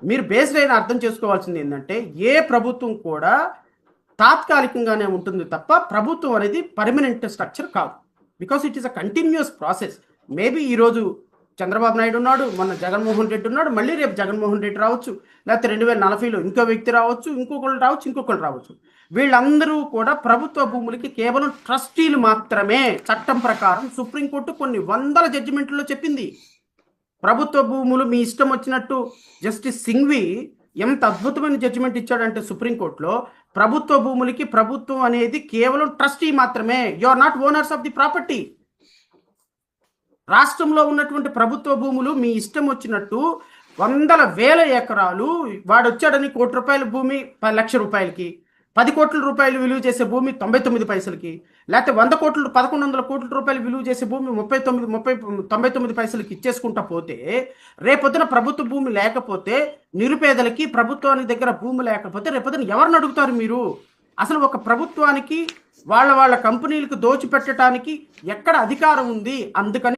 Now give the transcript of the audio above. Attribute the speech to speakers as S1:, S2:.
S1: మీరు బేస్డ్ అయిన అర్థం చేసుకోవాల్సింది ఏంటంటే ఏ ప్రభుత్వం కూడా తాత్కాలికంగానే ఉంటుంది తప్ప ప్రభుత్వం అనేది పర్మనెంట్ స్ట్రక్చర్ కాదు. Because it is a continuous process. Maybe ఈరోజు చంద్రబాబు నాయుడు ఉన్నాడు, మొన్న జగన్మోహన్ రెడ్డి ఉన్నాడు, మళ్ళీ రేపు జగన్మోహన్ రెడ్డి రావచ్చు, లేకపోతే 2040లో ఇంకో వ్యక్తి రావచ్చు, ఇంకొకళ్ళు రావచ్చు. వీళ్ళందరూ కూడా ప్రభుత్వ భూములకి కేవలం ట్రస్టీలు మాత్రమే. చట్టం ప్రకారం సుప్రీంకోర్టు కొన్ని వందల జడ్జిమెంట్లో చెప్పింది ప్రభుత్వ భూములు మీ ఇష్టం వచ్చినట్టు. జస్టిస్ సింఘ్వి ఎంత అద్భుతమైన జడ్జిమెంట్ ఇచ్చాడంటే సుప్రీంకోర్టులో, ప్రభుత్వ భూములకి ప్రభుత్వం అనేది కేవలం ట్రస్టీ మాత్రమే. You are not owners of the property. రాష్ట్రంలో ఉన్నటువంటి ప్రభుత్వ భూములు మీ ఇష్టం వచ్చినట్టు వందల వేల ఎకరాలు, వాడు వచ్చాడని ₹1,00,00,000 భూమి 10 లక్షల రూపాయలకి, 10 కోట్ల రూపాయలు విలువ చేసే భూమి 99 పైసలకి, లేకపోతే 100 కోట్ల రూపాయలు విలువ చేసే భూమి 99 పైసలకి ఇచ్చేసుకుంటా పోతే, రేపొద్దున ప్రభుత్వ భూమి లేకపోతే, నిరుపేదలకి ప్రభుత్వానికి దగ్గర భూమి లేకపోతే రేపొద్దున ఎవరిని అడుగుతారు మీరు? అసలు ఒక ప్రభుత్వానికి వాళ్ళ కంపెనీలకు దోచిపెట్టడానికి ఎక్కడ అధికారం ఉంది? అందుకని